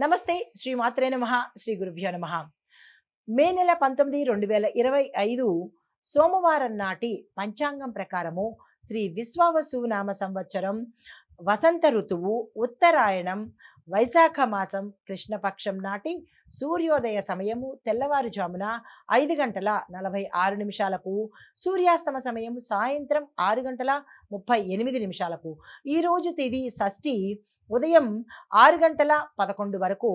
నమస్తే. శ్రీ మాత్రే నమః. శ్రీ గురుభ్యో నమః. మే నెల 19, 2025 సోమవారం నాటి పంచాంగం ప్రకారము శ్రీ విశ్వావసు నామ సంవత్సరం వసంత ఋతువు ఉత్తరాయణం వైశాఖ మాసం కృష్ణపక్షం నాటి సూర్యోదయ సమయము తెల్లవారుజామున 5 గంటల 46 నిమిషాలకు, సూర్యాస్తమ సమయం సాయంత్రం 6 గంటల 38 నిమిషాలకు. ఈరోజు తేదీ షష్ఠి ఉదయం 6 గంటల 11 వరకు.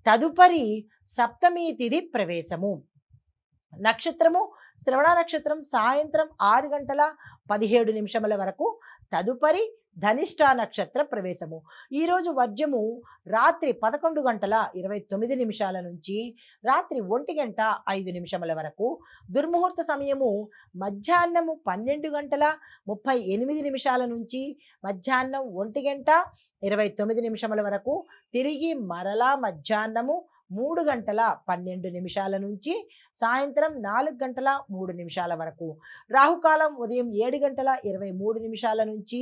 తదుపరి సప్తమి తిథి ప్రవేశము. నక్షత్రము శ్రవణ నక్షత్రం సాయంత్రం 6 గంటల 17 నిమిషముల వరకు. తదుపరి ధనిష్ట నక్షత్ర ప్రవేశము. ఈరోజు వర్జము రాత్రి 11 గంటల 29 నిమిషాల నుంచి రాత్రి 1 గంట 5 నిమిషముల వరకు. దుర్ముహూర్త సమయము మధ్యాహ్నము 12 గంటల 38 నిమిషాల నుంచి మధ్యాహ్నం 1 గంట 29 నిమిషముల వరకు. తిరిగి మరలా మధ్యాహ్నము 3 గంటల 12 నిమిషాల నుంచి సాయంత్రం 4 గంటల 3 నిమిషాల వరకు. రాహుకాలం ఉదయం 7 గంటల 23 నిమిషాల నుంచి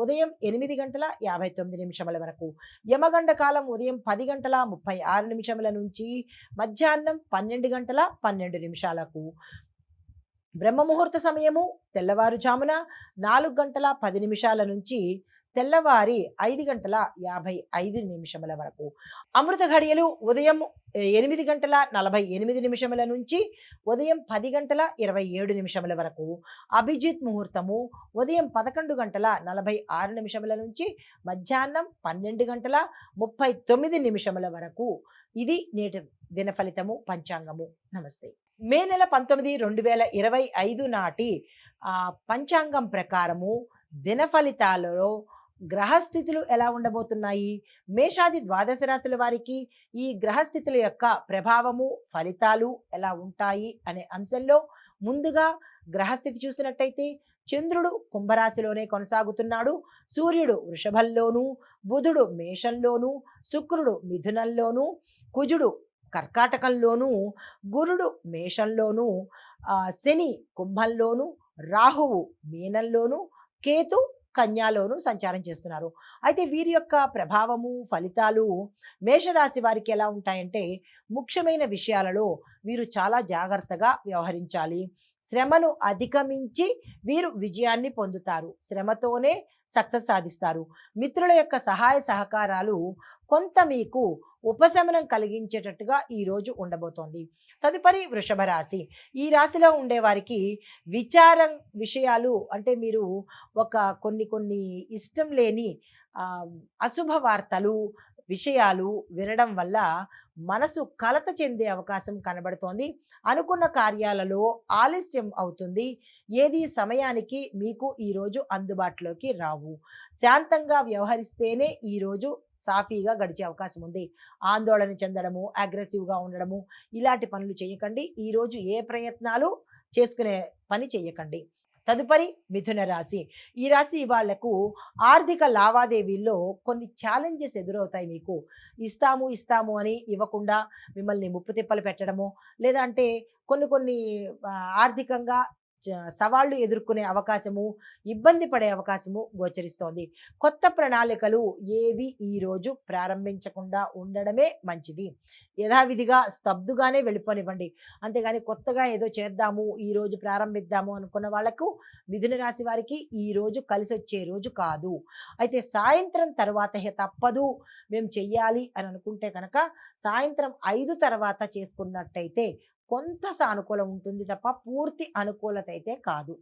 ఉదయం 8 గంటల 59 నిమిషముల వరకు. యమగండ కాలం ఉదయం 10 గంటల 36 నిమిషముల నుంచి మధ్యాహ్నం 12 గంటల 12 నిమిషాలకు. బ్రహ్మముహూర్త సమయము తెల్లవారుజామున 4 గంటల 10 నిమిషాల నుంచి తెల్లవారి 5 గంటల 55 నిమిషముల వరకు. అమృత ఘడియలు ఉదయం 8 గంటల 48 నిమిషముల నుంచి ఉదయం 10 గంటల 27 నిమిషముల వరకు. అభిజిత్ ముహూర్తము ఉదయం 11 గంటల 46 నిమిషముల నుంచి మధ్యాహ్నం 12 గంటల 39 నిమిషముల వరకు. ఇది నేటి దిన ఫలితము పంచాంగము. నమస్తే. మే నెల 19, 2025 నాటి పంచాంగం ప్రకారము దిన ఫలితాలలో గ్రహస్థితులు ఎలా ఉండబోతున్నాయి, మేషాది ద్వాదశ రాశుల వారికి ఈ గ్రహస్థితుల యొక్క ప్రభావము ఫలితాలు ఎలా ఉంటాయి అనే అంశంలో ముందుగా గ్రహస్థితి చూసినట్టయితే చంద్రుడు కుంభరాశిలోనే కొనసాగుతున్నాడు. సూర్యుడు వృషభంలోను, బుధుడు మేషంలోను, శుక్రుడు మిథునంలోను, కుజుడు కర్కాటకంలోను, గురుడు మేషంలోను, శని కుంభంలోను, రాహువు మీనంలోను, కేతు కన్యాలోను సంచారం చేస్తున్నారు. అయితే వీరి యొక్క ప్రభావము ఫలితాలు మేషరాశి వారికి ఎలా ఉంటాయంటే, ముఖ్యమైన విషయాలలో వీరు చాలా జాగ్రత్తగా వ్యవహరించాలి. శ్రమను అధిగమించి వీరు విజయాన్ని పొందుతారు. శ్రమతోనే సక్సెస్ సాధిస్తారు. మిత్రుల యొక్క సహాయ సహకారాలు కొంత మీకు ఉపశమనం కలిగించేటట్టుగా ఈరోజు ఉండబోతోంది. తదుపరి వృషభ రాశి. ఈ రాశిలో ఉండే వారికి విచారం విషయాలు అంటే మీరు కొన్ని ఇష్టం లేని అశుభ వార్తలు విషయాలు వినడం వల్ల మనసు కలత చెందే అవకాశం కనబడుతోంది. అనుకున్న కార్యాలలో ఆలస్యం అవుతుంది. ఏది సమయానికి మీకు ఈరోజు అందుబాటులోకి రావు. శాంతంగా వ్యవహరిస్తేనే ఈరోజు సాఫీగా గడిచే అవకాశం ఉంది. ఆందోళన చెందడము, అగ్రెసివ్గా ఉండడము ఇలాంటి పనులు చేయకండి. ఈరోజు ఏ ప్రయత్నాలు చేసుకునే పని చేయకండి. తదుపరి మిథున రాశి. ఈ రాశి వాళ్లకు ఆర్థిక లావాదేవీల్లో కొన్ని ఛాలెంజెస్ ఎదురవుతాయి. మీకు ఇస్తాము అని ఇవ్వకుండా మిమ్మల్ని ముప్పు తిప్పలు పెట్టడము, లేదంటే కొన్ని ఆర్థికంగా సవాళ్లు ఎదుర్కొనే అవకాశము, ఇబ్బంది పడే అవకాశము గోచరిస్తోంది. కొత్త ప్రణాళికలు ఏవి ఈరోజు ప్రారంభించకుండా ఉండడమే మంచిది. యథావిధిగా స్తబ్దుగానే వెళ్ళిపోనివ్వండి. అంతేగాని కొత్తగా ఏదో చేద్దాము, ఈరోజు ప్రారంభిద్దాము అనుకున్న వాళ్లకు మిథున రాశి వారికి ఈరోజు కలిసి వచ్చే రోజు కాదు. అయితే సాయంత్రం తర్వాత తప్పదు మేము చెయ్యాలి అని అనుకుంటే కనుక సాయంత్రం 5 తర్వాత చేసుకున్నట్టయితే కొంత సానుకూలం ఉంటుంది తప్ప పూర్తి అనుకూలత అయితే కాదు.